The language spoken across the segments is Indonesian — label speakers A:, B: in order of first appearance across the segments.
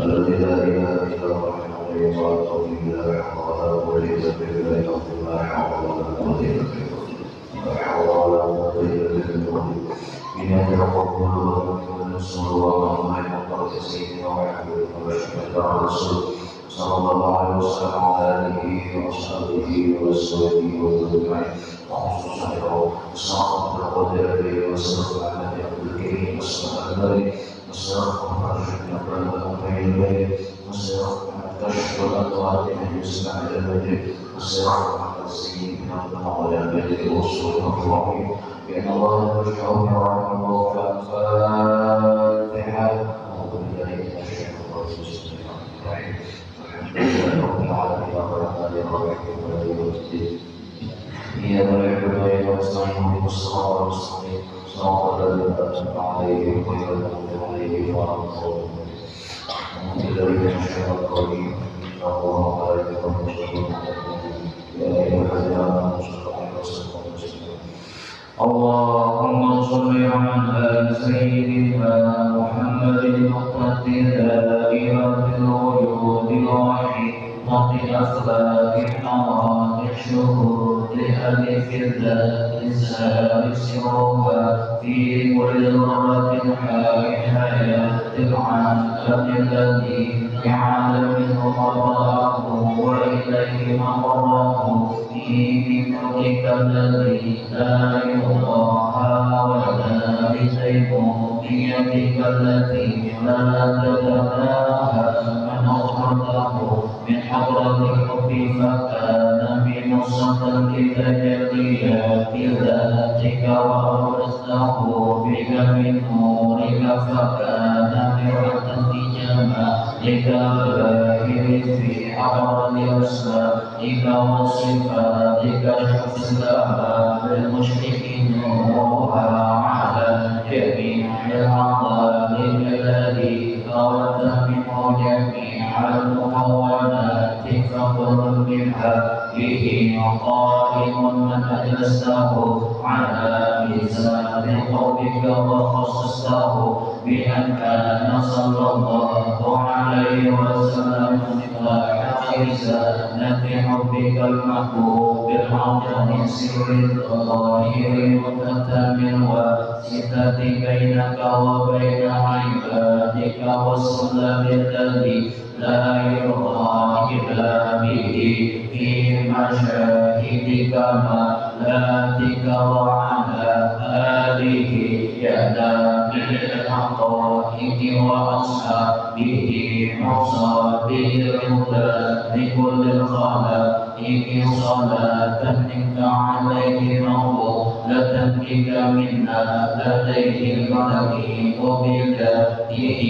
A: الذي لا إله إلا هو الحي القيوم لا حول ولا قوة إلا بالله لا حول ولا قوة إلا بالله لا حول ولا قوة إلا بالله بنا تقبل ومن نسأل الله ما يقبل سيدنا وحبيبنا وشفيعنا الرسول صلى الله عليه وسلم وعلى آله وأصحابه وأزواجه وذريته وخصوصا وصحبه القدر وسلم على عبد الكريم وسلم عليه وسلم ورحمة الله وبركاته وسلم كشف الأدوار من يسمع الأبد وسلم على سيدنا وعلى آله وصحبه الرحيم بأن الله يرجعه ورحمه الله فالفاتحة أعوذ بالله من الشيطان الرجيم بسم الله الرحمن الرحيم الحمد لله رب العالمين الرحمن الرحيم مالك يوم الدين إياك نعبد وإياك نستعين اهدنا الصراط المستقيم صراط الذين أنعمت عليهم غير المغضوب عليهم ولا الضالين أعوذ بالله من الشيطان الرجيم إن الله وملائكته يصلون على النبي يا أيها الذين آمنوا صلوا عليه وسلموا تسليما اللهم صل على سيدنا محمد مقتدى دائرة الوجود وحيطة أخلاق حرام الشهود ألف الذات السادس سرها في كل ذرة حياة العالم الذي جعل منه مراه وإليه مقره في ملكك الذي لا يضاهى ولا بتيموميتك التي لا تتناهى من أخرجه من حضرة الحب فكان بنصرة لتجليات ذاتك وأورثه بك من نورك فكان برحمة جمالك الباهر في حضرة أسمائك وصفاتك شخص لها بالمشرك نورها على جميع العظائم الذي ثارت منه جميع المكونات فقر منها به قائم من أجلسه على ميزان قومك وخصصته بأن كان صلى الله عليه وسلم مفتاح رسالة حبك المحبوب العظيم سر الظاهر مكتم الواسطة بينك وبين عبادك والسلم الذي لا يرضى إلا به في مشاهدك ملاتك وعلى آله يدا بالحقائق وأصحابه مصابيح الهدى لكل الخلائق صلاة منك عليه مقبولة بك منا لديه الرحيم بذاته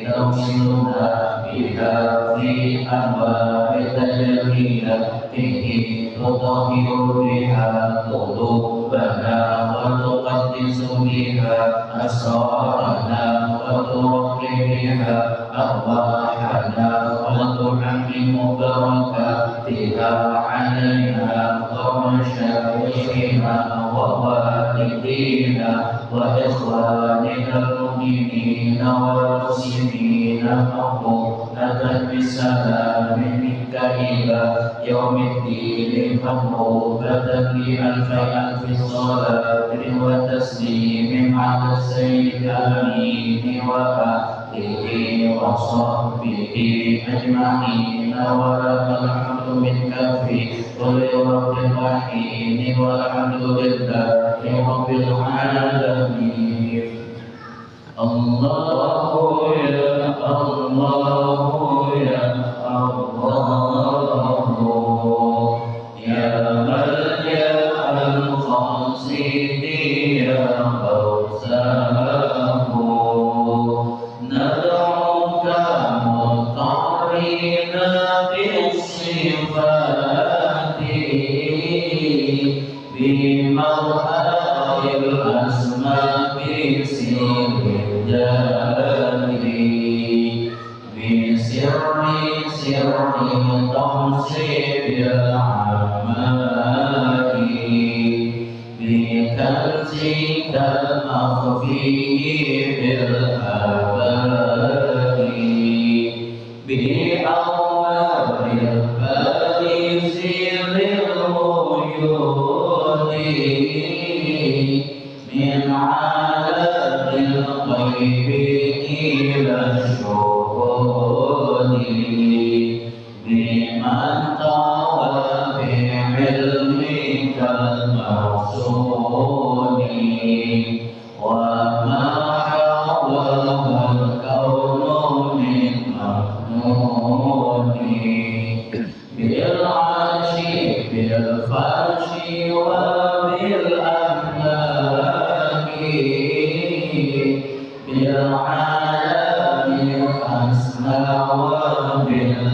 A: نوصلنا بها في أنواع تجلياته تطهر بها قلوبنا وتقدس بها أسرارنا وترقي بها أرواحنا وتعمم بركاتها علينا ومشايخنا ووالدينا وإخواننا المؤمنين والمسلمين مقبولة بسلام منك إلى يوم الدين مقبولة بألف ألف صلاة وتسليم على السيد الأمين وآله وصحبه أجمعين ولك الحمد منك في كل وقت وحين والحمد لله رب العالمين. الله يا الله يا الله يا ملجأ القاصدين يا غوثاه ندعوك مضطرين بالصفات بمرأي الأسماء بسر الجلال بسر تنصيب الأعمال بكنز نفسك المخفي بالآباء بأنوار البارز للعيون من عالم الغيب إلى الشهود بمن طوى بعلمك المرسول وما حواه الكون من مكنون بالعرش بالفرش وبالأفلاك بالعالم الأسمى وبالأملاك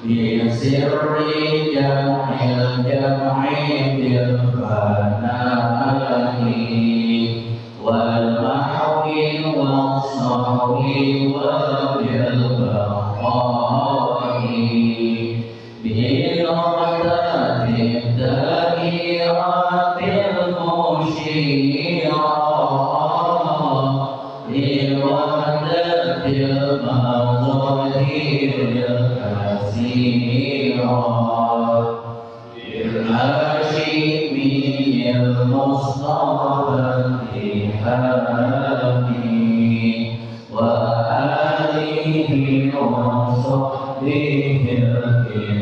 A: بسر جمع الجمع بالفناء والمحو والصحو وبالبقاء بنعمة الدائرة المشيرة لوحدة المظاهر الكثيرة بالهاشمي المصطفى الإلهامي وآله وصحبه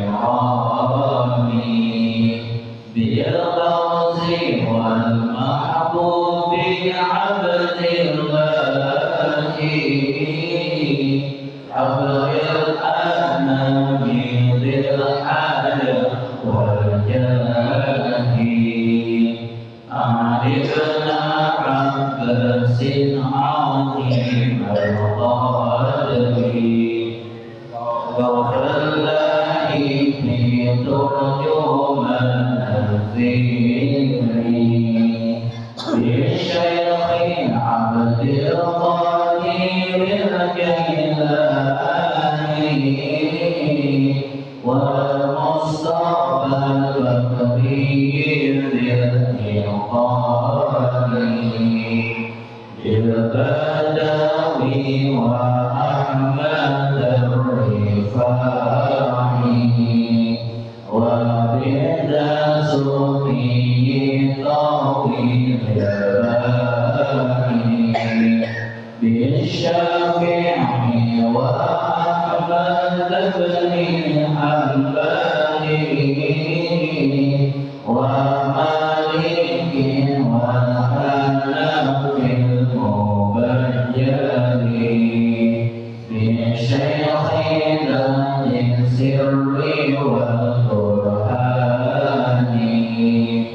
A: الكرام بالغوث والمحبوب عبد الله عبر الأنام ذي الحال والجاه أعرفنا عباس عظيم القدر غفر الله في ترجمان الذكر بالشيخ عبد القدير الجيلاني والمصطفى البكري ذي الإلقاني بالبدوي وأحمد الرفاعي وبالدسوقي طويل الباقي بالشافعي وأحمد بن حنبلي ومالك والحنفي المبين بشيخنا للسر والبرهان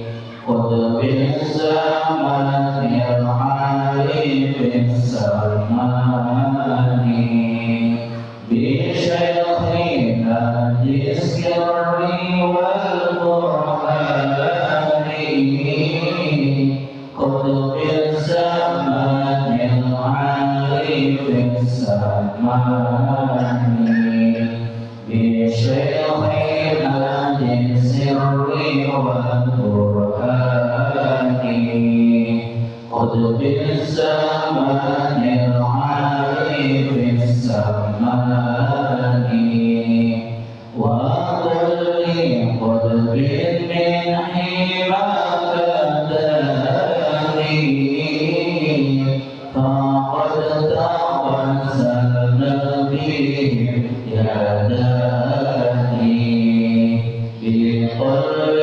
A: قطب الزمان العالي في الزمان بشيخنا للسر والبرهان قطب الزمان العالي في الزمان بشيخنا للسر والبرهان قطب الزمان العالي في الزمان وكل قطب من حماك داري فقد توسلنا بهم يا داني بقلب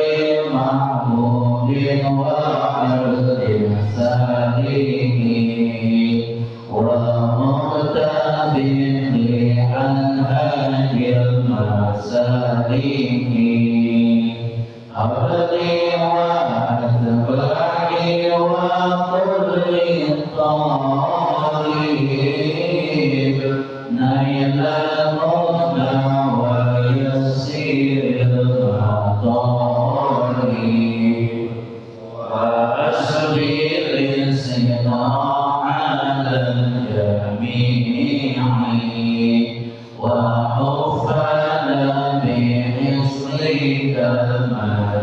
A: محمود وعبد سليم ومقتبل عن هدي المسالك أبدي وأتباعي وكل طالب نيل المنى ويسير المطالب وأسبل الصناعة على الجميع وحفنا بحصنك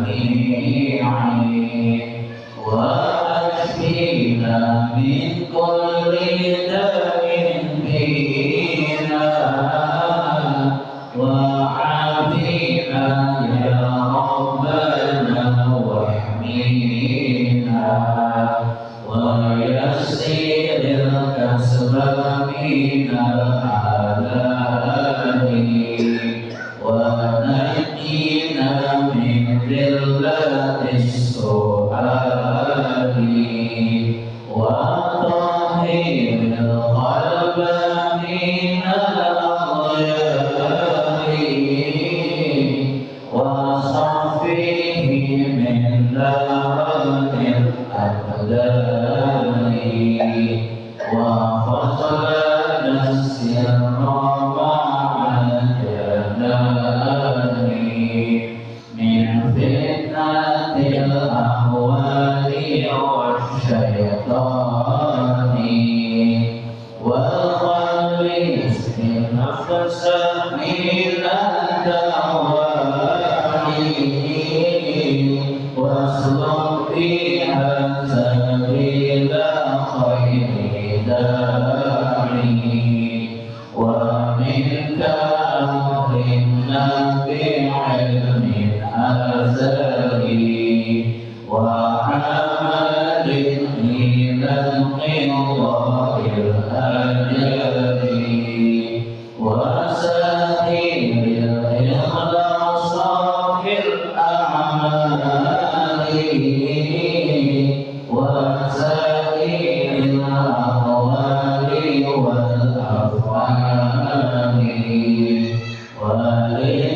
A: المنيع من كل داء فينا وعافينا يا ربنا واحمينا ويسر الكسب من الأعداء ونجينا من ذلة السؤال وطهر القلب من الأغيار وصفيه من لعنة الأقدار وفصلنا السر مع الجنان من فتنة الأهوال والشيطان وخلص النفس من الدواني واسلك بها سبيل خير داعي ومنك أكرمنا بعلم أزلي وعمل إلى القضاء الأجلي وسائر الإخلاص في الأعمال وسائر الأقوال والأفعال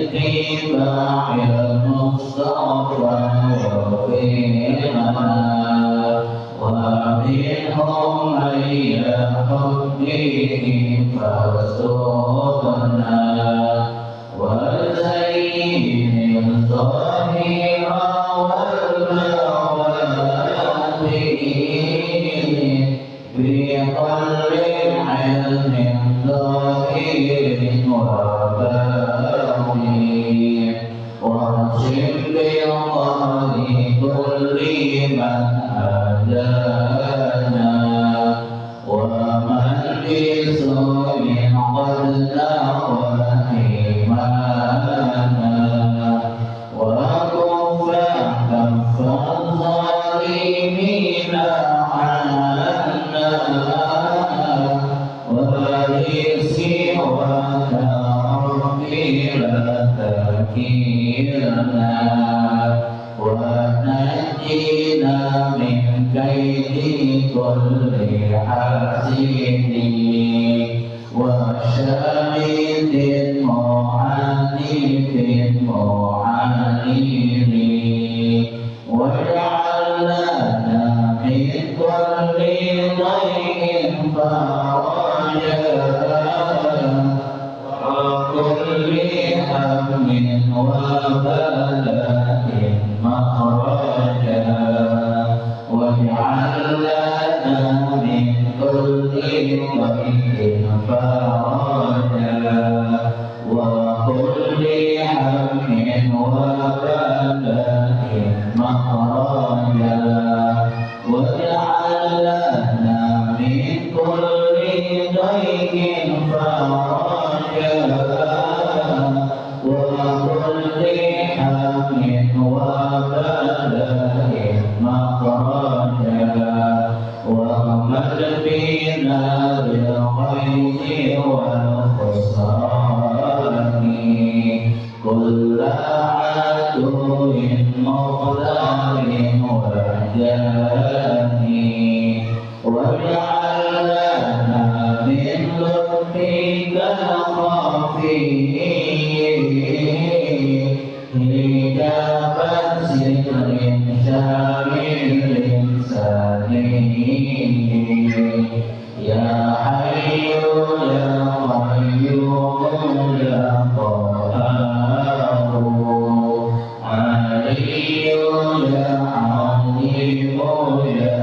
A: والاتباع المصطفى وفينا ومنهم من يهديه فارزقنا وزين الظاهر والباطن بكل علم ظاهر وباطن وارشد بقول كل من هدانا ومن بسوء قد نوى إيمانا وكف كف الظالمين عنا ولسواك ربي لا تكلنا ونجينا من كيد كل حاسد وشامت معاند معاند واجعلنا من كل ضيق فرجا وكل هم وبلاء مخرجا واجعل لنا من كل ضيق فرجا وكل هم وبلاء مخرجا واجعل لنا من كل ضيق فرجا وكل هم وبلاء مخرجا وامد بنا بالخير والخسران كل عدو مغتال وجاني واجعل لنا من لطفك الخفي حجابا ستر شامل سليم يا حي يا قيوم يا قهار علي يا عليم يا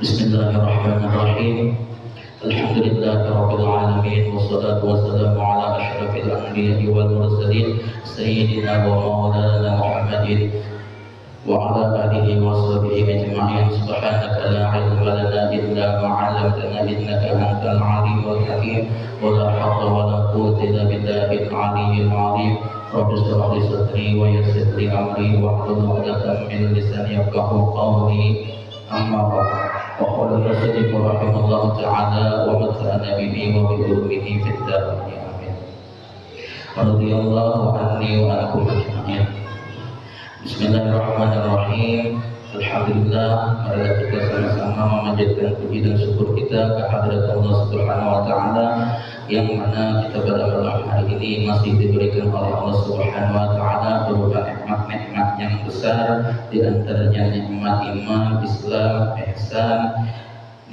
A: Bismillahirrahmanirrahim. Alhamdulillahirabbil alamin wassalatu wassalamu ala asyrafil anbiya'i wal mursalin sayyidina wa maulana Muhammadin wa ala alihi wa sahbihi ajma'in. Subhanaka la ilma lana illa ma 'allamtana innaka antal alimul hakim wa la hawla wa la quwwata illa billahil aliyyil 'azim. Rabbi shrah li sadri wa yassir li amri wahlul 'uqdatam min lisani yafqahu qawli. Amma ba'd. وقال المسلم رحمه الله تعالى ومتعنا به وبعلومه في الدارين آمين. رضي الله عني وعنكم أجمعين.
B: Bismillahirrahmanirrahim. Alhamdulillah, marilah kita sama-sama memanjatkan puji dan syukur kita kehadirat Allah Subhanahu wa taala yang mana kita pada malam hari ini masih diberikan oleh Allah Subhanahu wa taala berupa nikmat-nikmat yang besar, di antaranya nikmat iman, Islam, ihsan,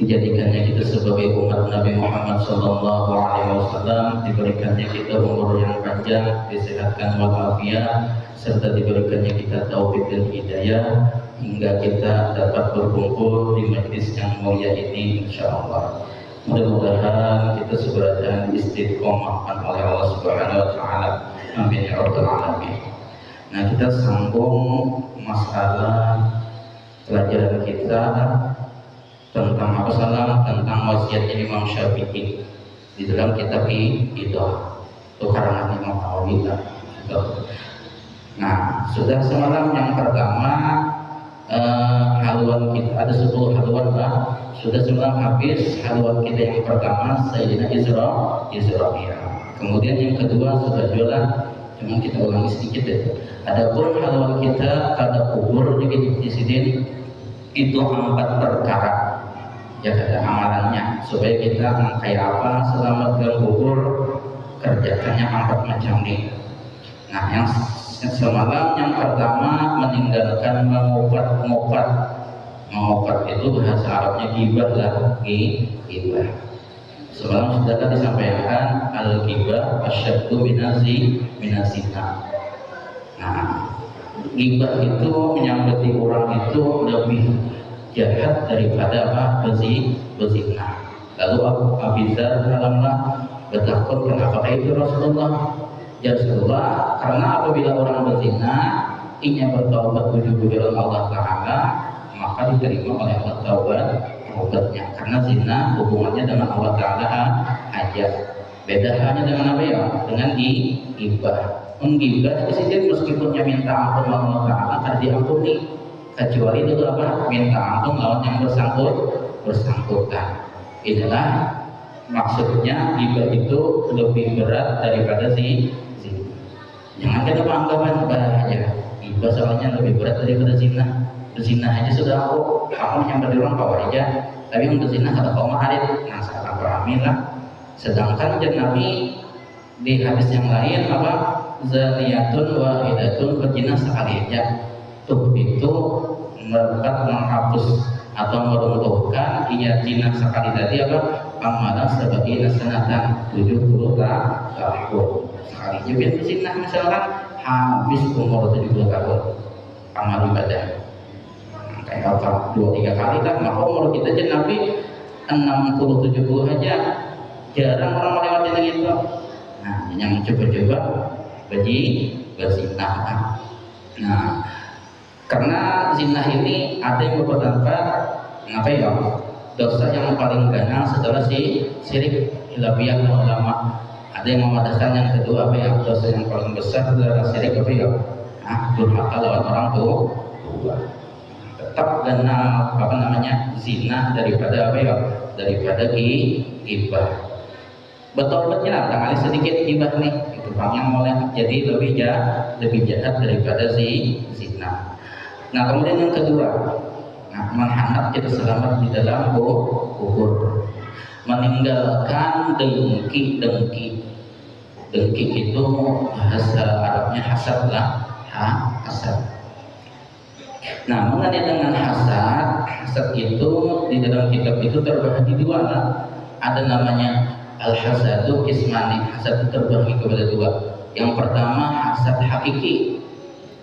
B: dijadikannya kita sebagai umat Nabi Muhammad sallallahu alaihi wasallam, diberikannya kita umur yang panjang, disehatkan walafiat, serta diberikannya kita taufik dan hidayah hingga kita dapat berkumpul di majlis yang mulia ini insyaallah. Mudah-mudahan kita segera dan istiqomahkan oleh Allah Subhanahu wa taala. Amin ya rabbal alamin. Nah, kita sambung masalah pelajaran kita tentang apa salam, tentang wasiatnya Imam Syafi'i di dalam kitab Idah itu karangan Imam Nawawi. Nah, sudah semalam yang pertama haluan kita ada 10 haluan Pak. Sudah semalam habis haluan kita yang pertama Sayyidina Isra'il. Kemudian yang kedua sudah jualan, cuma kita ulangi sedikit ya. Adapun haluan kita pada kubur di sini itu 4 perkara. Ya, ada amalannya supaya kita kayak apa selamat dalam kubur, kerjakannya 4 macam ini. Nah, yang semalam yang pertama meninggalkan mengopat itu bahasa Arabnya gibah lah, gibah. Semalam sudah disampaikan al-gibah asyaddu minazina. Nah, gibah itu menyambeti orang itu lebih jahat daripada apa? Berzina. Lalu Abu Dzar alamlah bertakut, kenapa itu Rasulullah? Ya Rasulullah, karena apabila orang berzina ingin bertaubat menuju jalan Allah Taala, maka diterima oleh Allah taubatnya. Karena zina hubungannya dengan Allah Taala aja. Beda hanya dengan apa ya? Dengan gibah. Menggibah di sini meskipun minta ampun Allah Taala akan diampuni, kecuali itu apa? Minta ampun lawan yang bersangkutan. Inilah maksudnya gibah itu lebih berat daripada zina. Jangan ada anggapan bahaya. Gibah soalnya lebih berat daripada zina. Berzina aja sudah aku yang berdiri kau aja, tapi yang berzina kata kau maharit. Nah, salah pahamilah. Sedangkan Nabi di hadis yang lain apa? Zaniyatun wahidatun berzina sekali aja. Tuh itu merupakan menghapus atau meruntuhkan ia zina sekali tadi apa? Amalan sebagai nasanatan 70 tahun. Sekali juga berzina misalkan habis umur 70 tahun amal ibadah. Kayak apa 2-3 kali kan, maka umur kita aja Nabi 60-70 aja, jarang orang melewati yang itu. Nah, yang coba-coba berzina. Nah, karena zina ini ada yang berpendapat apa ya, dosa yang paling ganas setelah syirik ilahiyah dan ulama. Ada yang memadaskan yang kedua apa ya, dosa yang paling besar setelah syirik apa ya, durhaka lawan orang tua. Tetap kenal apa namanya zina daripada apa ya, daripada gibah. Bertobatnya kali sedikit gibah nih, itu yang mulai jadi lebih jahat daripada zina. Nah, kemudian yang kedua, menghanap kita selamat di dalam kubur, meninggalkan dengki itu bahasa Arabnya hasad lah, hasad. Nah, mengenai dengan hasad itu di dalam kitab itu terbagi dua lah. Ada namanya al-hasadu kismani, hasad itu terbagi kepada dua. Yang pertama hasad hakiki.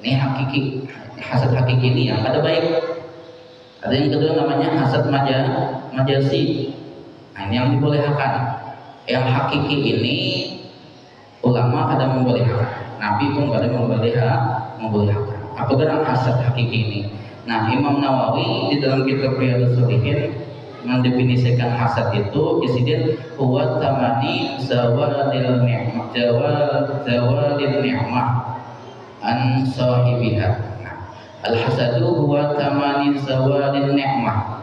B: Ini hakiki, hasad hakiki ini yang ada baik. Ada yang kedua namanya hasad majasi. Nah, ini yang dibolehkan. Yang hakiki ini ulama ada membolehkan, Nabi pun ada membolehkan. Apa gerak hasad hakiki ini? Nah, Imam Nawawi di dalam kitab Riyadhus Shalihin mendefinisikan hasad itu disini huwa tamani zawalil ni'mah an sahibiha. Nah, al-hasadu huwa tamani zawalil ni'mah,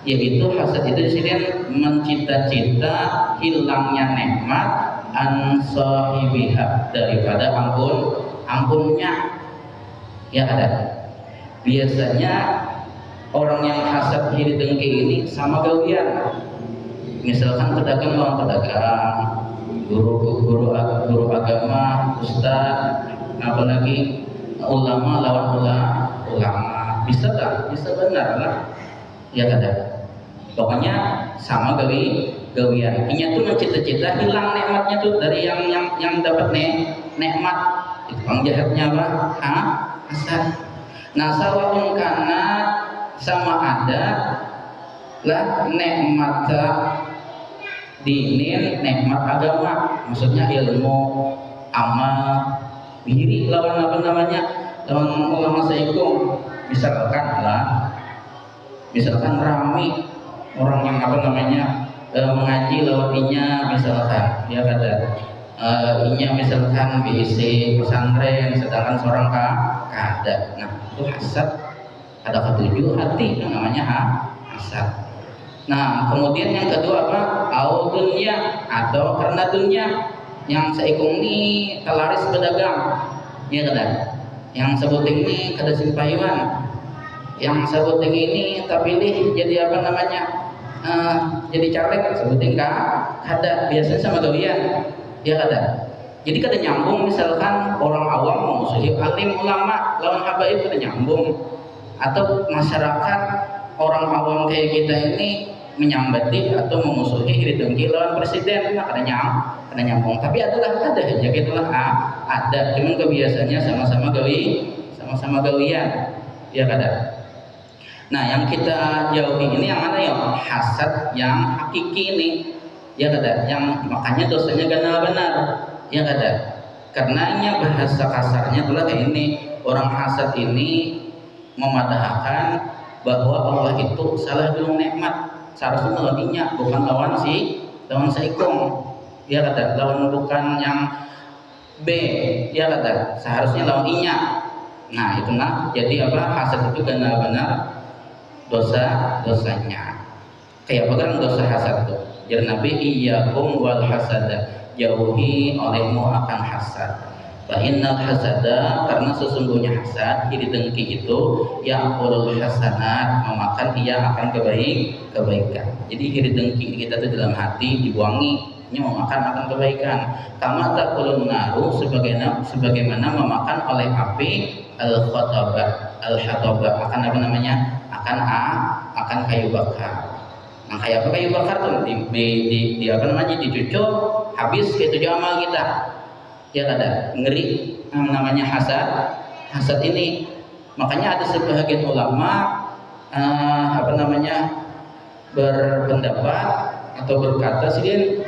B: yaitu hasad itu disini mencita-cita hilangnya nikmat an sahibiha, daripada ampunnya. Ya ada biasanya orang yang hasad iri dengki ini sama gawian. Misalkan pedagang lawan pedagang, guru agama, ustaz, apalagi ulama lawan ulama, bisa tak? Bisa benar lah, ya kada. Pokoknya sama gawian. Inya tuh mencita-cita hilang nikmatnya tuh dari yang dapat nikmat. Itu jahatnya apa? Hasad. Nah, sawaun karena sama ada lah nikmat dinin, nikmat agama, maksudnya ilmu, amal, diri lawan apa namanya, lawan ulama saikum. Misalkan rame orang yang apa namanya mengaji lawan inya, misalkan ya kada inya misalkan BIC pesantren sedangkan seorang kada. Nah, itu hasad. Ada ketujuh hati yang namanya hasad. Nah, kemudian yang kedua apa? Au dunya, atau karena dunya. Yang seikung ini kelaris pedagang, ya kada. Yang sebuting ini kada simpayuan. Yang sebuting ini terpilih jadi apa namanya? Jadi caleg, sebuting kada. Biasanya sama gawian, ya kada. Jadi kada nyambung, misalkan orang awam memusuhi alim ulama lawan habaib kada nyambung. Atau masyarakat orang awam kayak kita ini menyambati atau memusuhi iri dengki lawan presiden, nah kada nyambung. Tapi ada aja gitulah ada, cuman kebiasaannya sama-sama gawian, ya kada. Nah, yang kita jauhi ini yang mana ya? Hasad yang hakiki ini, ya kada. Yang makanya dosanya benar, ya kada. Karenanya bahasa kasarnya adalah kayak ini, orang hasad ini memadahkan bahwa Allah itu salah bilang nikmat. Seharusnya melawannya bukan lawan saikum, ya kata, lawan bukan yang B, ya kata, seharusnya lawan inya. Nah, itu jadi apa, hasad itu benar-benar dosanya. Kayak apa dosa hasad itu? Jadi Nabi, iyyakum wal hasada, jauhi olehmu akan hasad. Fa innal hasada, karena sesungguhnya hasad, iri dengki itu ya'kulul hasanat, memakan ia akan kebaikan. Jadi iri dengki kita itu dalam hati dibuangi, ini memakan akan kebaikan. Kama takulun naru, sebagaimana memakan oleh api al-hatabah akan apa namanya? Akan kayu bakar. Nah, kayak apa kayu bakar tuh? Di apa namanya? Dicucuk, habis gitu amal kita. Ya kada, ngeri namanya hasad ini. Makanya ada sebagian ulama apa namanya berpendapat atau berkata sidin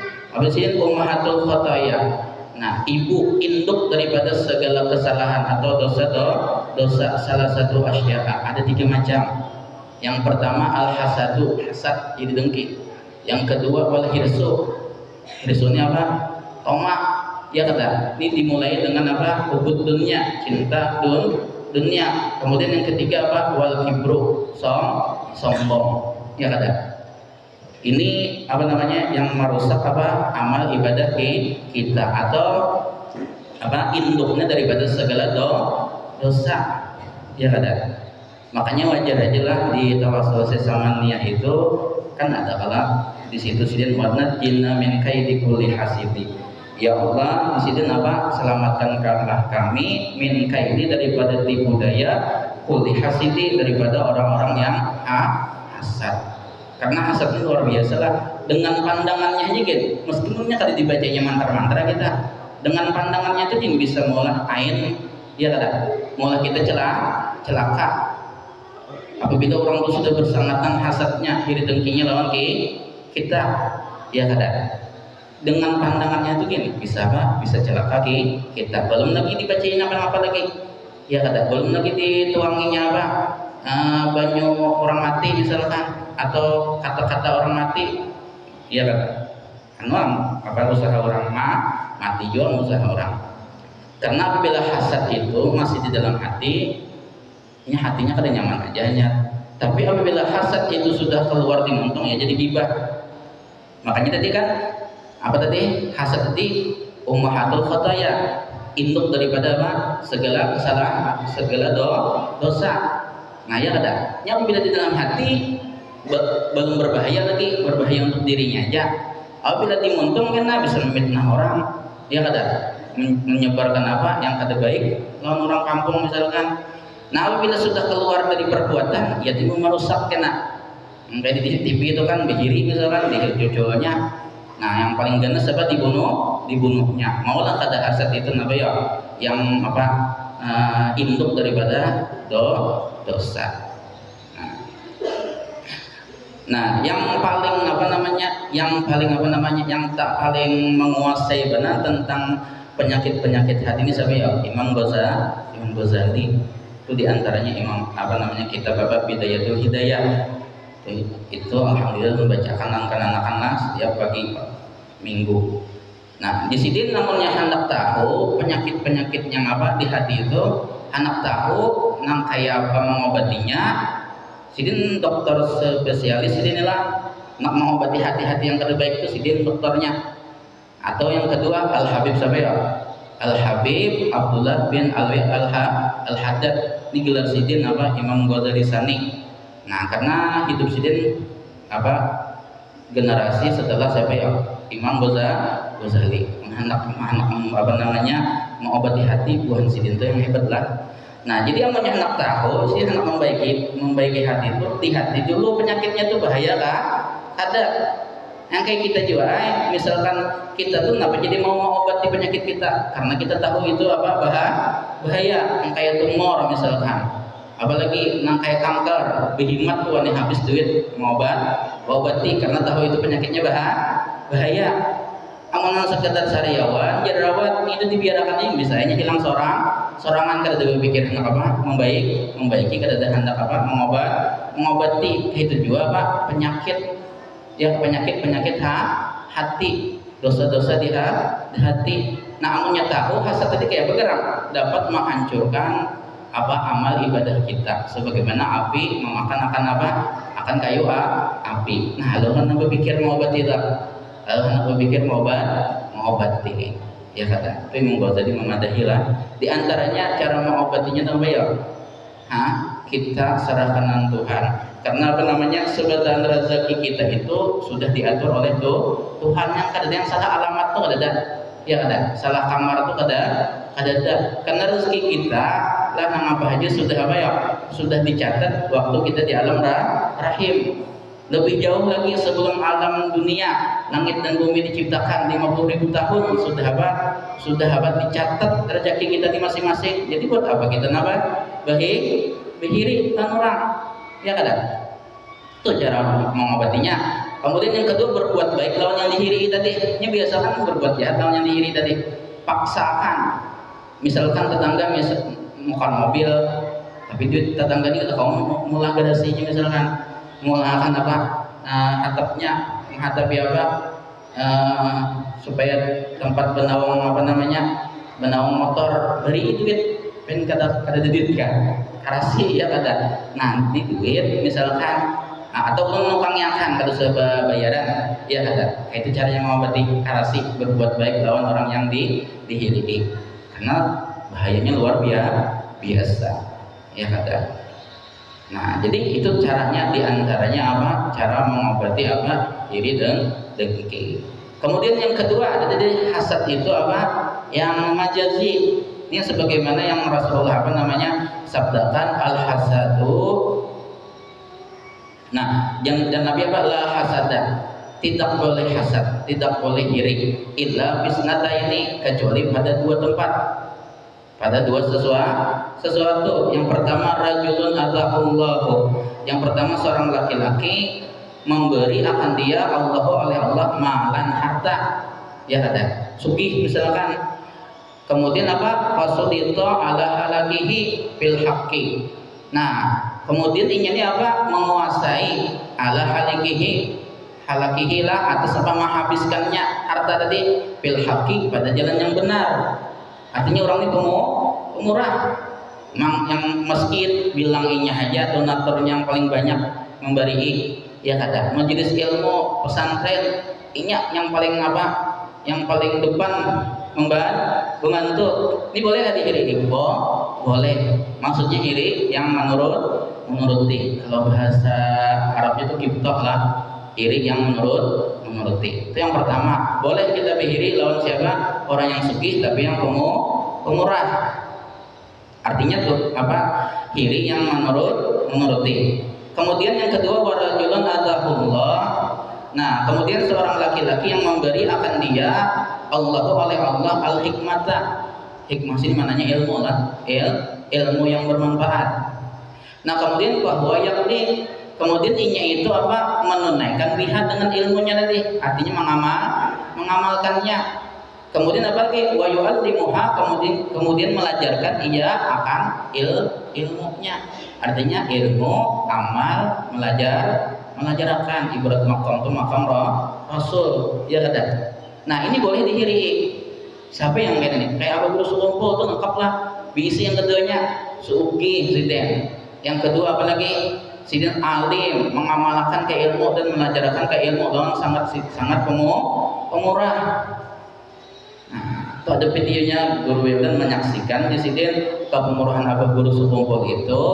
B: ummahatul khataya. Nah, ibu induk daripada segala kesalahan atau dosa salah satu asya'a, ada 3 macam. Yang pertama al-hasadu, hasad, iri dengki. Yang kedua wal hirsu. Hirsunya apa? Tomak. Ya kata, ini dimulai dengan apa? Hubud dunia, cinta dunia. Kemudian yang ketiga apa? Wal kibru, sombong. Ya kata, ini apa namanya? Yang merusak apa? Amal ibadah kita, atau apa? Induknya daripada segala dosa. Ya kata. Makanya wajar aja lah di tawasul sesamania itu kan ada kalau di situ sidin warnat jinna min kaidi kulli hasidi. Ya Allah, di sini apa? Selamatkanlah kami min kaidi, daripada tipu daya, kulli hasidi, daripada orang-orang yang hasad. Karena hasad itu luar biasa lah. Dengan pandangannya aja gitu, meskipun tadi dibacanya mantra-mantra kita, dengan pandangannya itu bisa mengolah ain, ya kada, mengolah kita celaka. Apabila orang itu sudah bersangatan hasadnya, iri dengkinya lawan kita, ya kada. Dengan pandangannya itu gini, bisa apa? Bisa celaka kita. Belum lagi dibacain apa lagi, ya kada. Belum lagi dituanginya apa? Banyu orang mati misalkan, atau kata-kata orang mati, ya kada. Apa usaha orang mati juga usaha orang. Karena apabila hasad itu masih di dalam hati, ini hatinya kada nyaman aja. Tapi apabila hasad itu sudah keluar di muntong, ya jadi gibah. Makanya tadi kan apa tadi? Hasad tadi ummahatul khataya, induk daripada apa? Segala kesalahan, segala dosa. Nah ya ada, yang bila di dalam hati belum berbahaya lagi, berbahaya untuk dirinya aja. Apabila dimuntungkan bisa memfitnah orang, ya ada, menyebarkan apa yang kada baik lawan orang kampung misalkan. Nah apabila sudah keluar dari perbuatan, ya itu merusak kena. Kayak di TV itu kan bihiri misalkan di cucunya. Nah yang paling ganas apa dibunuhnya. Maulah kada hasad itu apa ya, yang apa induk daripada dosa. Nah, yang paling yang tak paling menguasai benar tentang penyakit hati ini siapa ya? Imam Ghazali. Itu diantaranya kitab Bidayatul Hidayah. Itu alhamdulillah membacakan anak-anak setiap pagi minggu. Nah, di sini namunnya hendak tahu penyakit yang di hati itu, hendak tahu nang kayak apa mengobatinya. Sidin dokter spesialis sidin lah nak mengobati hati-hati yang terbaik itu sidin dokternya. Atau yang kedua Al-Habib siapa ya? Al-Habib Abdullah bin Al-Haddad. Ini gelar sidin Imam Ghazali Sani. Nah, karena hidup sidin generasi setelah siapa ya? Imam Ghazali. Hendak mengobati hati bukan sidin itu yang hebat lah. Nah, jadi yang hendak tahu sih hendak membaiki hati itu, di hati dulu penyakitnya tuh bahaya kah? Ada. Yang kayak kita juga, misalkan kita tuh kenapa jadi mau mengobati penyakit kita? Karena kita tahu itu bahaya. Yang kayak tumor misalkan, apalagi yang kayak kanker, berhemat tuh habis duit mengobati karena tahu itu penyakitnya bahaya. Amangan sekedar sariawan, jerawat itu dibiarkan ini misalnya hilang sorangan kada ada berpikir hendak membaiki kada ada hendak mengobati itu juga penyakit hati, dosa-dosa di hati. Nah, amunnya tahu hasad tadi kayak bergerak dapat menghancurkan amal ibadah kita, sebagaimana api memakan akan kayu api. Nah, lo kan berpikir mengobati tak? Anak berpikir mengobati, ya kata. Tapi Ghazali memadahi lah. Di antaranya cara mengobatinya apa ya? Kita serahkan Tuhan. Karena sebagian rezeki kita itu sudah diatur oleh Tuhan. Yang kada yang salah alamat tuh kada, ya kada. Salah kamar tuh kada ada. Karena rezeki kita lah nang apa aja sudah dicatat waktu kita di alam rahim. Lebih jauh lagi sebelum alam dunia, langit dan bumi diciptakan 50.000 tahun sudah dicatat rezeki kita di masing-masing. Jadi buat apa kita behiri kan orang, ya kan? Itu cara mengobatinya. Kemudian yang kedua berbuat baik lawan yang dihiri tadi. Ini biasakan berbuat jahat lawan yang dihiri tadi. Paksakan. Misalkan tetangga bukan mobil, tapi duit tetangga ini kamu mulai garasinya misalkan. Menggunakan atapnya menghadapi supaya tempat benawang motor beri duit kada duit kan karasi ya kada nanti duit misalkan atau nukang yang kan kada usah bayaran ya kada. Itu caranya mengobati karasi, berbuat baik lawan orang yang dihiri karena bahayanya luar biasa ya kada. Nah, jadi itu caranya, diantaranya cara mengobati iri dan dengki. Kemudian yang kedua ada dari hasad itu yang majazi. Ini sebagaimana yang Rasulullah sabdakan al-hasadu. Nah, dan Nabi la hasada. Tidak boleh hasad, tidak boleh iri illa bisnataini, kecuali pada dua tempat. Pada dua sesuatu. Yang pertama rajulun atahullahu. Yang pertama seorang laki-laki memberi akan dia oleh Allah malan harta. Ya ada. Sugih misalkan. Kemudian fasudito ala halakihi fil haqqi. Nah, kemudian inginnya menguasai ala halakihi lah atas menghabiskannya harta tadi fil haqqi pada jalan yang benar. Artinya orang ini pemurah, yang masjid bilang inya aja donaturnya yang paling banyak memberi, ya kata majelis ilmu pesantren inya yang paling depan membantu. Ini boleh nggak iri? Boleh. Maksudnya iri yang menurut menuruti. Kalau bahasa Arabnya itu kibtoh lah, iri yang menuruti. Itu yang pertama. Boleh kita beriri lawan siapa? Orang yang sugih tapi yang pemurah. Artinya tuh apa? Iri yang menuruti. Kemudian yang kedua, warajulun atahullah. Nah, kemudian seorang laki-laki yang memberi akan dia oleh Allah al-hikmata. Hikmah sini mananya ilmu lah, ilmu yang bermanfaat. Nah, kemudian bahwa yakni kemudian inya itu apa? Menunaikan biha dengan ilmunya tadi. Artinya mengamalkannya. Kemudian apa lagi? Wa yu'allimuha, kemudian melajarkan ia akan ilmunya. Artinya ilmu, amal, mengajarkan. Ibarat makam itu makam Rasul, ya kan? Nah, ini boleh dihiri. Siapa yang kayak ini? Kayak Abu Guru Sukumpul tuh lengkap lah. Bisi yang keduanya Suugi Siden. Yang kedua apalagi? Siden alim, mengamalkan ke ilmu dan mengajarkan ke ilmu dengan sangat pemurah. Nah, itu ada videonya Guru Wildan menyaksikan di sini kepemurahan Abu Guru Sukumpul itu.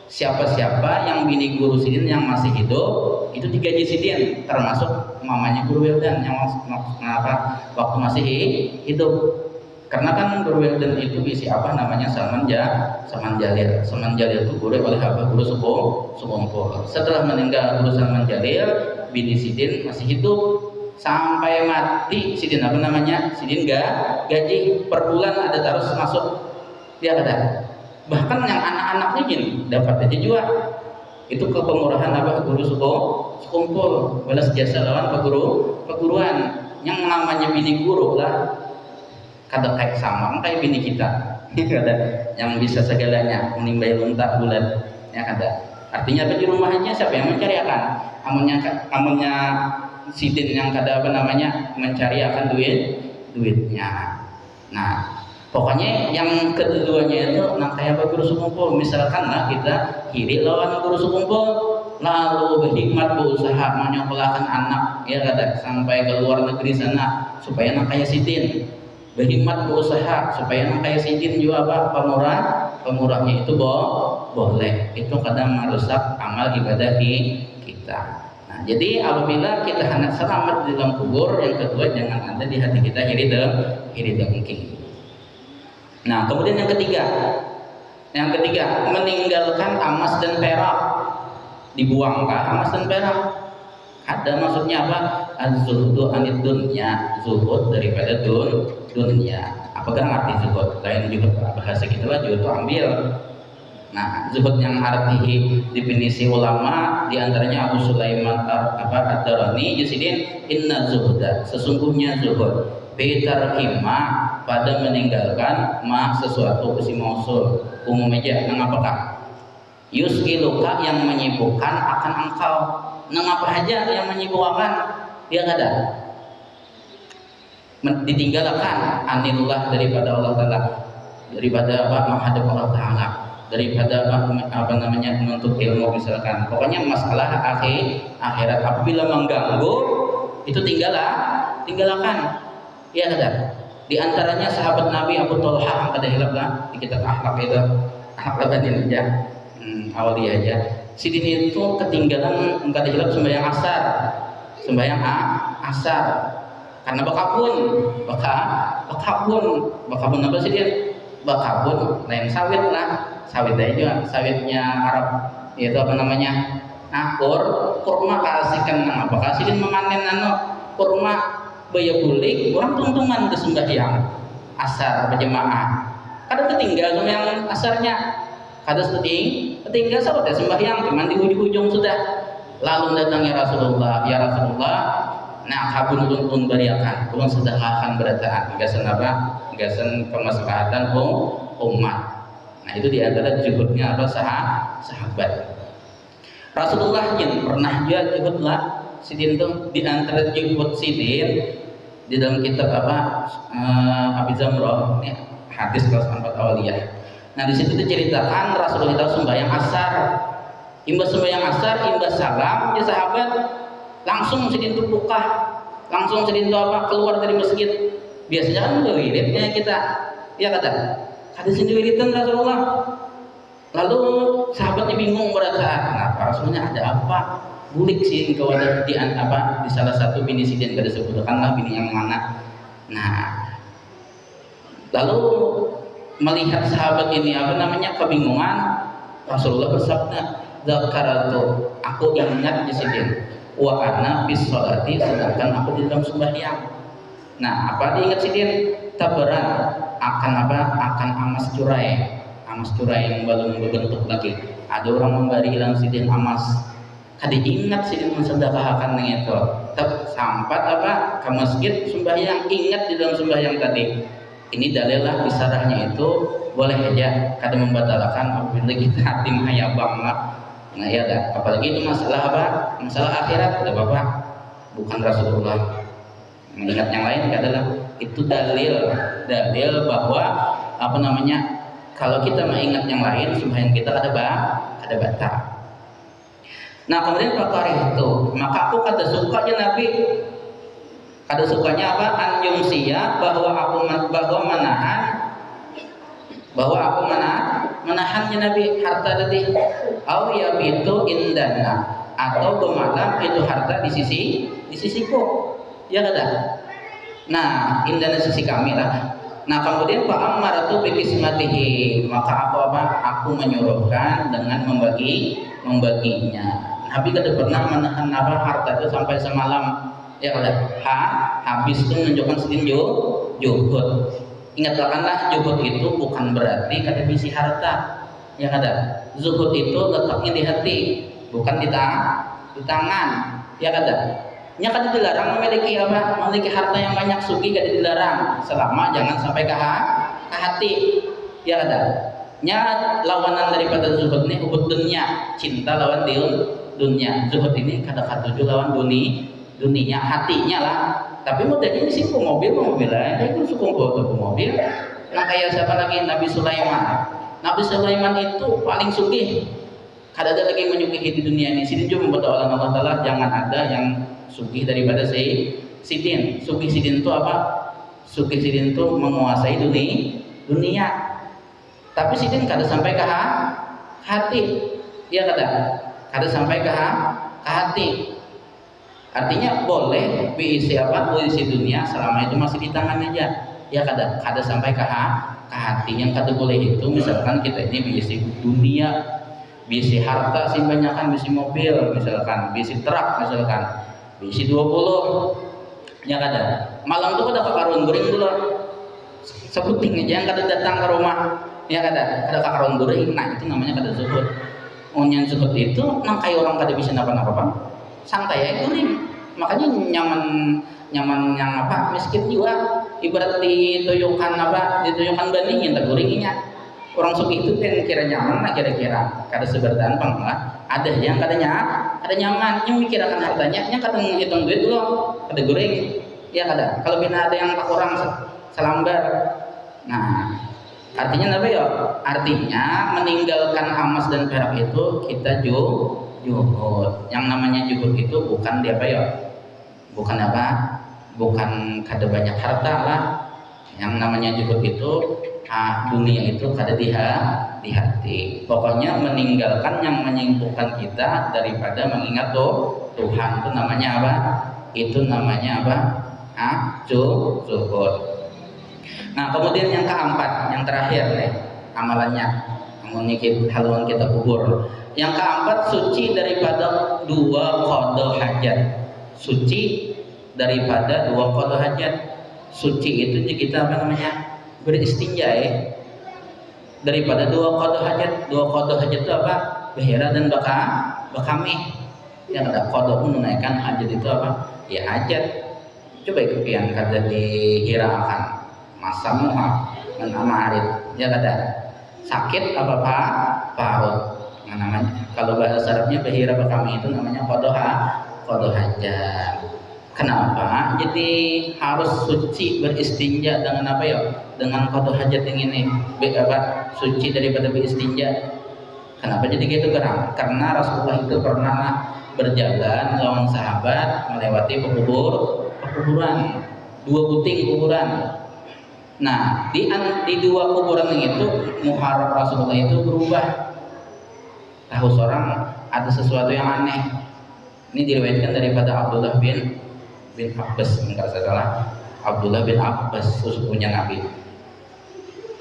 B: Siapa-siapa yang bini Guru Sidin yang masih hidup itu digaji Sidin, termasuk mamanya Guru Wildan yang waktu masih hidup. Karena kan Guru Wildan itu isi apa namanya Saman Jalil. Saman Jalil itu guru oleh Abu Guru Sukumpul. Setelah meninggal Guru Saman Jalil, bini Sidin masih hidup sampai mati. Sidin apa namanya? Sidin gaji per bulan ada terus masuk. Dia ada. Bahkan yang anak-anaknya gini dapat aja juga. Itu kepemurahan apa Guru Sukumpul, balas jasa lawan perguruan. Yang namanya bini guru lah, kada kayak sama kayak bini kita. Kada yang bisa segalanya, menimbai luntak bulan, ya kada. Artinya apa di rumahnya siapa yang mencari akan? Amunnya Sidin yang kada apa namanya mencari akan duitnya. Nah, pokoknya yang keduanya itu kayak Abu Guru Sukumpul. Misalkan lah kita kiri lawan Guru Sukumpul, lalu berhikmat berusaha menyekolahkan anak, ya kata sampai ke luar negeri sana supaya kayak Sidin. Berhikmat berusaha supaya kayak Sidin juga apa pemurahnya itu boleh. Itu kadang merusak amal ibadah kita. Nah, jadi apabila kita hendak selamat di dalam kubur, yang kedua jangan ada di hati kita iri dengki. Nah, kemudian yang ketiga meninggalkan emas dan perak. Dibuangkah emas dan perak? Ada maksudnya apa? Az-zuhdu anid dunya, zuhud daripada dunia. Apakah arti zuhud? Lain juga bahasa kita lah juga itu ambil. Nah, zuhud yang arti definisi ulama diantaranya Abu Sulaiman Ad-Darani Yusidin, inna zuhda, sesungguhnya zuhud Peter Kima pada meninggalkan sesuatu isi mausul umum aja. Apakah yuskiluka yang menyibukkan akan engkau. Apa aja yang menyibukkan dia ada ditinggalkan anillah daripada Allah Ta'ala, daripada menghadap Allah Ta'ala, daripada apa namanya menuntut ilmu misalkan. Pokoknya masalah akhirat apabila mengganggu itu tinggalkan. Ya ada. Di antaranya sahabat Nabi Abu Talha yang kada hilap lah di kitab akhlak itu. Akhlak ini aja. Awalnya aja. Sidin itu ketinggalan kada hilap sembahyang asar. Karena bakabun apa sih dia? Bakabun lain sawit lah. Sawit aja sawitnya Arab itu apa namanya? Kurma kasihkan apakah Sidin memanen kurma baya bulik, orang tungtungan ke sembahyang asar berjemaah. Kada ketinggal yang asarnya, kada ketinggal sahabat sembahyang, cuman di ujung sudah. Lalu datangnya Rasulullah, ya Rasulullah, nah kabun pun beriakan, pun sedekahkan berataan, gasan apa? Gasan kemaslahatan umat. Nah itu diantara juhudnya apa sahabat. Rasulullah yang pernah juga juhudlah. Sidin itu di antara juhud Sidin di dalam kitab Abi Zamrah ini hadis kelas 4 awaliyah. Nah di situ diceritakan Rasulullah sembahyang asar, imbas sembahyang asar, imbas salam ya sahabat langsung Sidin itu buka, langsung Sidin itu keluar dari masjid. Biasanya kan wiridnya kita, ya kata hadis ini wiridan Rasulullah. Lalu sahabatnya bingung pada saat kenapa Rasulnya ada apa? Bulik sih ke wadah di salah satu bini sidin kada sebutkanlah bini yang mana. Nah, lalu melihat sahabat ini kebingungan, Rasulullah bersabda, "Zakaratu, aku ingat di sidin, wa ana bis sholati, sedangkan aku di dalam sembahyang." Nah, apa diingat sidin? Tabaran akan akan amas curai yang belum berbentuk lagi. Ada orang memberi dalam sidin amas, kada ingat sidin mensedekahkan yang itu. Sampai ke masjid sembahyang, ingat di dalam sembahyang tadi. Ini dalillah bisarahnya itu boleh aja kada membatalkan apabila kita hati hayabang lah. Nah ya dah, apalagi itu masalah masalah akhirat, ada apa? Bukan Rasulullah. Mengingat yang lain adalah itu dalil bahwa kalau kita mengingat yang lain sembahyang kita ada batal. Nah kemudian perkara itu, maka aku kada suka ya Nabi, kada sukanya anjungsia bahwa aku menahannya Nabi harta tadi, au ya itu indana, atau bermalam itu harta di sisiku, ya kada. Nah indana sisi kami lah. Nah kemudian Pak Ammar itu bikismatihi, maka aku menyuruhkan dengan membaginya. Nabi kada pernah menahan harta itu sampai semalam, ya kada. Habis itu menunjukkan sedin juhud. Ingatkanlah juhud itu bukan berarti kada bisi harta, ya kada. Zuhud itu letaknya di hati, bukan di tangan, ya kada. Nya kada dilarang memiliki harta yang banyak, sugi kada dilarang selama jangan sampai ke hati, ya kada. Nya lawanan daripada zuhud ini hubud dunia, cinta lawan dunia. Zuhud ini kada katuju lawan dunia, hatinya lah. Tapi modalnya di sini mobil aja itu suka mobil. Nah kayak siapa lagi, Nabi Sulaiman itu paling sugih. Kada ada lagi menyugihi di dunia ini. Sidin juga membuat Allah Taala jangan ada yang sugih daripada sidin. Sugih sidin itu apa? Sugih sidin itu menguasai dunia. Tapi sidin kada sampai ke hati, ya kada sampai ke hati. Artinya boleh berisi dunia selama itu masih di tangan aja, ya kada sampai ke hati. Yang kada boleh itu misalkan kita ini berisi dunia, berisi harta sih banyakan, berisi mobil misalkan, berisi truk misalkan, berisi 20, ya kada. Malam tuh kada kakaruan guring dulu, sebuting aja yang kada datang ke rumah, ya kada kakaruan guring. Nah itu namanya kada zuhud. Yang zuhud itu nang kayak orang kada bisa napa-napa, santai aja guring. Makanya nyaman yang miskin juga, ibarat dituyukan bandingin tak guringinya. Orang suki itu kan kira nyaman lah, kira-kira kada seberdan bang lah. Ada yang kada nyaman, yang mikirkan hartanya, yang kada menghitung duit dulu, kada guring, ya kada. Kalau bina ada yang tak kurang selambar. Nah artinya apa ya? Artinya meninggalkan emas dan perak itu kita juhud. Yang namanya juhud itu bukan bukan kada banyak harta lah. Yang namanya juhud itu dunia itu kada di hati. Pokoknya meninggalkan yang menyibukkan kita daripada mengingat Tuhan, itu namanya apa? Itu namanya apa? Zuhud. Nah kemudian yang keempat, yang terakhir nih amalannya, haluan kita kubur. Yang keempat, suci daripada 2 qada hajat. Suci daripada 2 qada hajat. Suci itu kita beristinja ya. Daripada 2 qada hajat. 2 qada hajat itu apa? Bahira dan bakami. Yang ada qada menunaikan hajat itu apa? Ya hajat. Coba ikutin kada dihiraukan. Masa muha dan amarit, ya kada. Sakit apa parut. Nah, namanya kalau bahasa Arabnya bahira bakami itu namanya qada hajat. Kenapa? Jadi harus suci beristinja dengan apa ya? Dengan qada hajat yang ini. Suci daripada beristinja. Kenapa jadi gitu geram? Karena Rasulullah itu pernah berjalan lawan sahabat melewati pekuburan, 2 puting kuburan. Nah di 2 kuburan itu muharram Rasulullah itu berubah. tahu seorang ada sesuatu yang aneh. Ini diriwayatkan daripada Abdullah bin Abbas, enggak salah, Abdullah bin Abbas, sepupunya Nabi.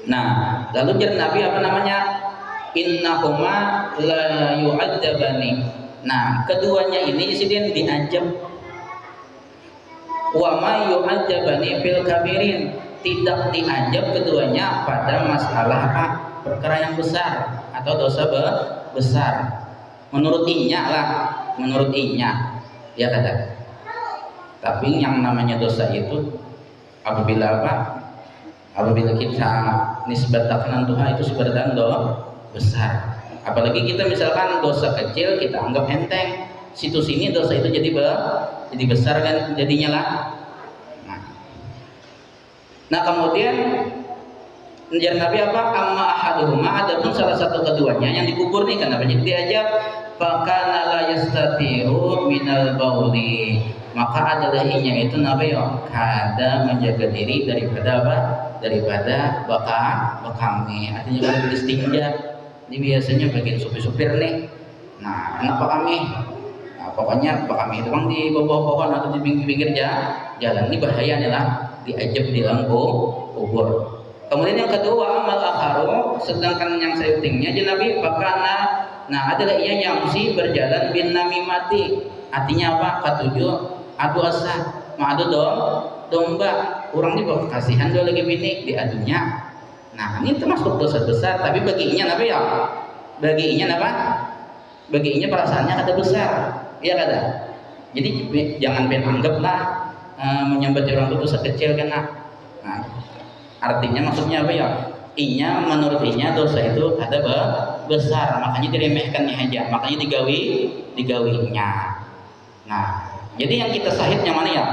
B: Nah, lalu jar Nabi apa namanya? Innahuma la yu'adzabani. Nah, keduanya ini disini diajab. Wa ma yu'adzabani fil kabirin. Tidak diajab keduanya pada masalah perkara yang besar atau dosa besar. Menurut inya lah, menurut inya, ya kata. Tapi yang namanya dosa itu apabila apabila kita nisbatkan Tuhan itu sebenarnya besar. Apalagi kita misalkan dosa kecil kita anggap enteng, situ sini dosa itu jadi besar kan jadinya lah. Nah kemudian jar Nabi apa? Amma ahaduhuma, adapun salah satu keduanya yang dikubur nih kenapa jadi diajab? Fakana la yastatiru minal bauli, maka adalah inya itu Nabi kada menjaga diri daripada apa? Daripada bakami. Artinya kalau beristinja, ini biasanya bagian supir-supir nih. Nah, kenapa kami? Nah, pokoknya bakami itu bang di bawah pohon atau di pinggir-pinggir jalan. Ini bahaya nih lah, diajab di dalam kubur. Kemudian yang kedua amal akharu, sedangkan yang sayutingnya aja Nabi fakana, nah adalah ia yang si berjalan bin namimati. Artinya apa? Ketujuh adu asah, ma'adu domba. Orang ini kasihan dia lagi bini diadunya. Nah ini termasuk dosa besar, tapi baginya Nabi ya, baginya apa? Baginya perasaannya kata besar, iya kata. Jadi jangan anggaplah menyambat orang itu dosa kecil kan. Nah, artinya maksudnya apa ya? Inya menurut inya dosa itu ada besar, makanya diremehkannya aja, makanya digawinya. Nah, jadi yang kita sahidnya mana ya?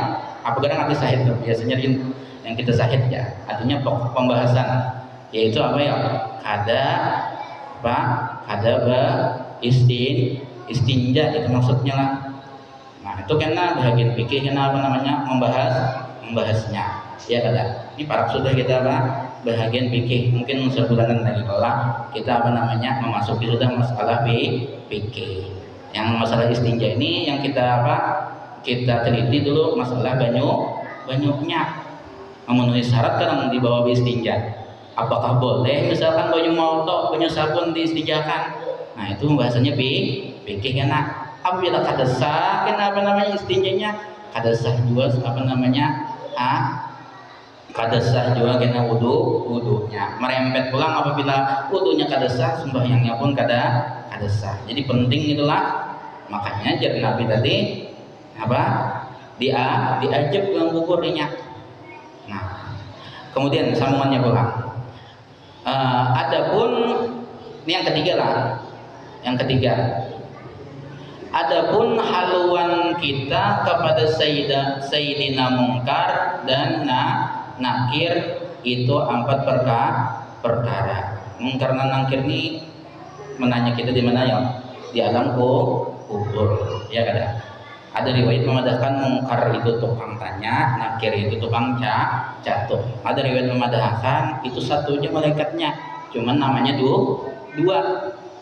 B: Apa kadang arti sahid tuh? Biasanya yang kita sahid ya, artinya pokok pembahasan yaitu apa ya? Istinja itu maksudnya lah. Nah, itu karena bahagian fikih karena apa namanya? Membahasnya. Ya kada. Ini para sudah kita apa? Bahagian fikih. Mungkin sebulanan lagi kalau kita apa namanya? Memasuki sudah masalah fikih. Yang masalah istinja ini yang kita apa? Kita teliti dulu masalah banyaknya memenuhi syarat kan di bawah istinja. Apakah boleh misalkan banyu molto, banyu sabun diistinjakan? Nah, itu bahasanya fikih kan. Apabila kadesah, apa namanya istinjanya? Kadesah juga apa namanya? Kadesah juga kena wudunya. Merempet pulang apabila wudunya kadesah, sembahyangnya pun kadesah. Jadi penting itulah. Makanya jar Nabi tadi apa? Diajab dalam kuburnya. Nah, kemudian sambungannya pulang. Adapun ini yang ketiga lah. Yang ketiga. Adapun haluan kita kepada Sayyidina Munkar dan Nakir itu 4 perkara. Munkar dan Nakir ini menanya kita di mana ya? Di alam kubur. Ya kada. Ada riwayat memadahkan Munkar itu tukang tanya, Nakir itu tukang jatuh. Ada riwayat memadahkan itu satu aja malaikatnya, cuman namanya dua.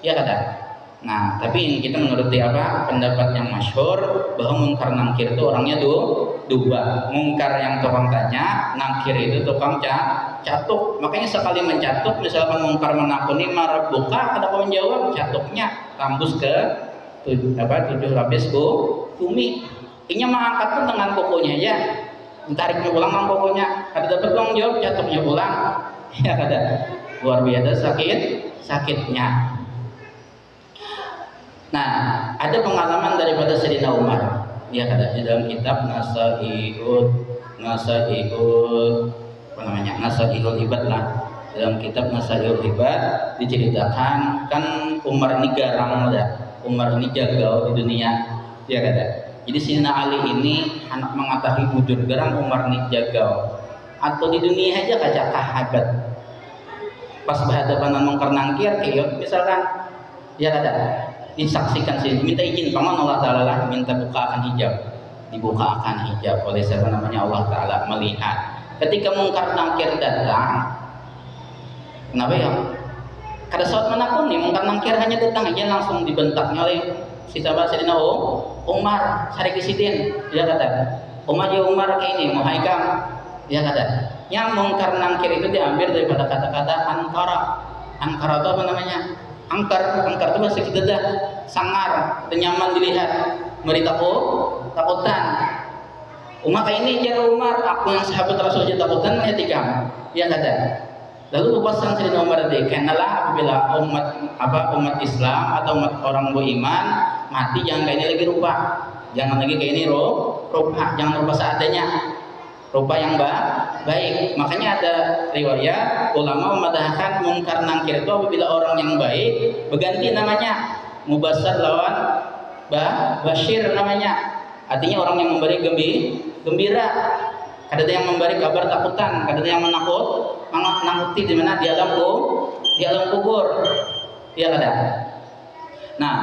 B: Ya kada. Nah, tapi kita menuruti apa? Pendapat yang masyhur bahwa Munkar Nakir itu orangnya dua. Munkar yang tukang tanya, Nakir itu tukang jatuh. Makanya sekali menjatuh, misalkan Munkar menakuni marah buka, ada kawan jawab jatuhnya tembus ke 7 lapis bumi. Inya mengangkat pun dengan kukunya ya, ditariknya ulang dengan kukunya. Ada dapat uang jawab jatuhnya ulang. Ya ada luar biasa sakitnya. Nah, ada pengalaman daripada Sayyidina Umar. Dia kata di dalam kitab Nasaihul Ibad lah. Dalam kitab Nasaihul Ibad diceritakan kan Umar ini garang ada. Umar ini jagal di dunia. Dia kata. Jadi Sayyidina Ali ini anak mengetahui bujur garang, Umar ini jagal. Atau di dunia aja kaca kahabat. Pas berhadapan dengan Munkar Nakir, kayak misalkan dia kata disaksikan sini, minta izin paman Allah Ta'ala lah, minta bukakan dibukakan hijab oleh siapa namanya Allah Ta'ala melihat ketika Munkar Nakir datang. Kenapa ya? Kada saat manapun nih mungkar nangkir hanya datang aja langsung dibentaknya oleh si sahabat Sayyidina Umar Sarikisidin. Dia kata Umar kayak ini mau haikam. Dia kata yang mungkar nangkir itu diambil daripada kata-kata angkara itu apa namanya? Angkar itu bahasa kita dah sangar, nyaman dilihat, takutan. Umar kayak ini cara Umar, aku yang sahabat Rasul aja takutan melihat ikam. Dia kata. Lalu pesan Sayyidina Umar tadi, kenalah apabila umat Islam atau umat orang beriman mati jangan kayak ini lagi rupa, jangan lagi kayak ini rupa, jangan rupa seadanya, rupa yang baik. Makanya ada riwayat ulama memadahkan mungkar nangkir itu apabila orang yang baik berganti namanya, mubassar lawan bashir namanya, artinya orang yang memberi gembira. Ada yang memberi kabar takutan, ada yang menakuti di mana di alam kubur. Ya ada. Nah,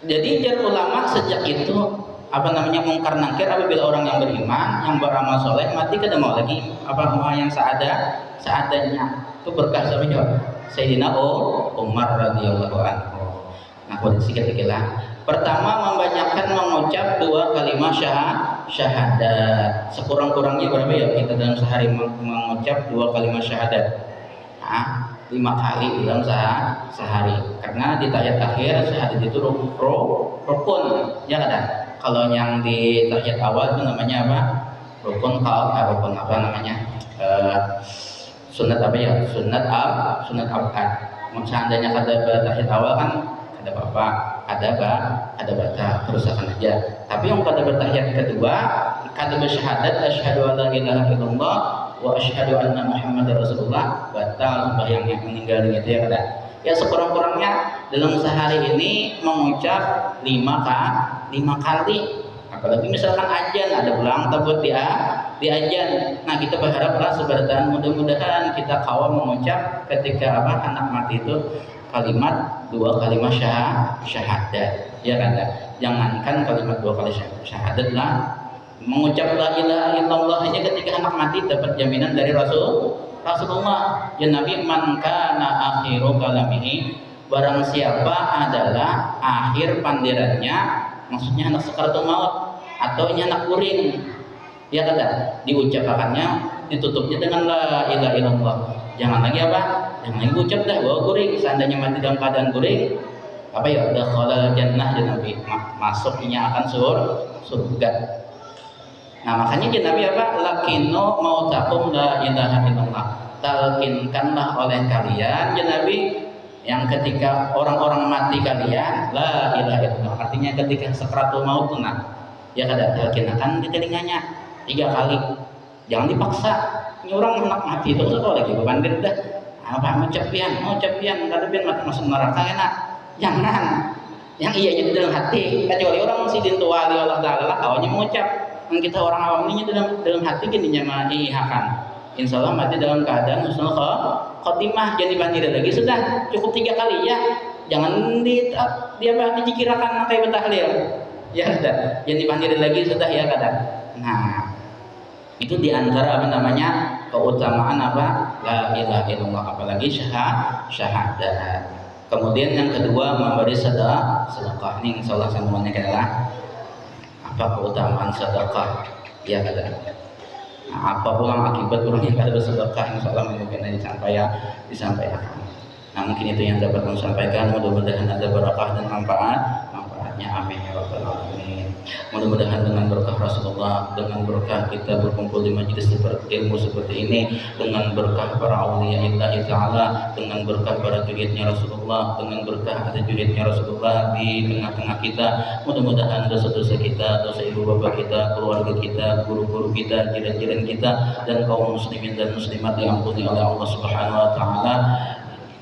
B: jadi jar ulama sejak itu mungkar nangkir apabila orang yang beriman, yang beramal soleh mati kada mau lagi yang seadanya. Itu berkah siapa? Sayyidina Umar radhiyallahu anhu. Nah, sedikit lah. Pertama, membanyakan mengucap 2 kalimat syahadat. Sekurang-kurangnya berapa ya kita dalam sehari mengucap 2 kalimat syahadat? 5 kali dalam sehari. Karena di tahiyat akhir syahadat itu rukun, ya kan? Kalau yang di tahiyat awal itu namanya apa? Rukun apa namanya? Sunat apa ya? Sunat abad. Seandainya kata tahiyat awal kan ada bapak, ada bata, kerusakan aja. Tapi yang pada bertahiyat kedua, kata bersyahadat asyhadu alla ilaha illallah wa asyhadu anna muhammadar rasulullah, batal sembahyang yang meninggal gitu ya kada. Ya sekurang-kurangnya dalam sehari ini mengucap 5 kali. Apalagi misalkan ajan, ada ulang tabut di ajan. Nah, kita berharaplah sebaratan mudah-mudahan kita kawal mengucap ketika anak mati itu kalimat 2 kalimat syahadat, ya kan? Jangankan kalimat 2 kali syahadat lah, mengucap la ilaha illallah aja ketika anak mati dapat jaminan dari Rasulullah. Ya Nabi, man kana akhiru kalamihi, barang siapa adalah akhir pandirannya, maksudnya anak sakaratul maut atau ini anak kuring, ya kan? Diucapkannya, ditutupnya dengan la ilaha illallah. Jangan lagi jangan lagi ucap dah bahwa kuring. Seandainya mati dalam keadaan kuring, dakhala jannah, ya Nabi, masuknya akan surga. Nah, makanya ya Nabi lakino mautakum la ilaha illallah, talkinkanlah oleh kalian ya Nabi yang ketika orang-orang mati kalian la ilaha illallah, artinya ketika sakratul maut ya kada talkinkan di telinganya 3 kali. Jangan dipaksa. Ini orang anak mati itu kalau lagi bebandir dah mau capian kada pian mati masuk neraka enak. Jangan. Yang iya di dalam hati, kecuali orang masih dintuali Allah Ta'ala kawannya mengucap. Yang kita orang awam ini dalam hati gini mengihakan. Insya Allah mati dalam keadaan husnul khotimah, jadi bandir lagi sudah cukup 3 kali ya. Jangan dikirakan kayak betahlil. Ya sudah, jadi bandir lagi sudah ya kadang. Nah, itu diantara keutamaan la ilaha illallah, apalagi syahadat. Kemudian yang kedua memberi sedekah. Ini insyaallah sambungannya adalah keutamaan sedekah, ya kada. Nah, apa pulang akibat orang yang kada bersedekah, insyaallah mungkin disampaikan. Nah, mungkin itu yang dapat kami sampaikan. Mudah-mudahan ada barakah dan manfaatnya. Amin ya rabbal alamin. Mudah-mudahan dengan berkah Rasulullah, dengan berkah kita berkumpul di majelis ilmu seperti ini, dengan berkah para auliya Allah Ta'ala, dengan berkah para juridnya Rasulullah, dengan berkah ada juridnya Rasulullah di tengah-tengah kita, mudah-mudahan dosa-dosa kita, dosa ibu bapak kita, keluarga kita, guru-guru kita, jiran-jiran kita, dan kaum muslimin dan muslimat diampuni oleh Allah Subhanahu Wa Ta'ala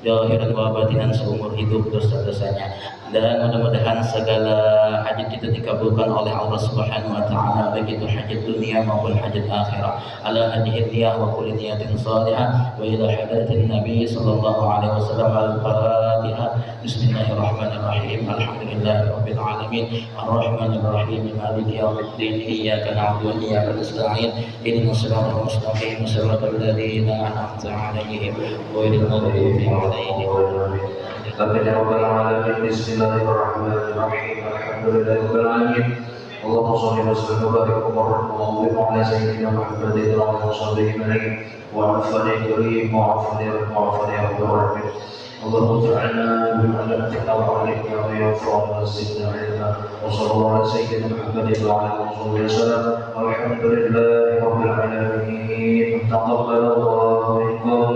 B: zahiran wa batinan seumur hidup dosa-dosanya. Dan mudah-mudahan segala hajat kita dikabulkan oleh Allah Subhanahu Wa Ta'ala, baik itu hajat dunia maupun hajat akhirah. Ala hadhihi niyah wa kulli niyatin salihah wa ila hadratin Nabi sallallahu alaihi wasallam al-Fatihah. الفاتحة. بسم الله الرحمن الرحيم. الحمد لله رب العالمين الرحمن الرحيم مالك يوم الدين إياك نعبد وإياك نستعين اهدنا الصراط المستقيم صراط الذين أنعمت عليهم غير المغضوب عليهم ولا
A: Amin ya rabbal alamin. Bismillahirrahmanirrahim. Alhamdulillahi rabbil alamin. Allahumma shalli wa sallim wa barik wa barik ala sayyidina Muhammadin wa ala sahbihi ajma'in. Wa afani karim wa afani ya rabbal alamin. Allahumma ij'alna mimman ya'tika wa 'alimna wa yanfa'una wa zidna 'ilma. Wa sallallahu ala sayyidina Muhammadin wa ala alihi wa sallam. Alhamdulillahi rabbil alamin. Taqabbalallahu minkum.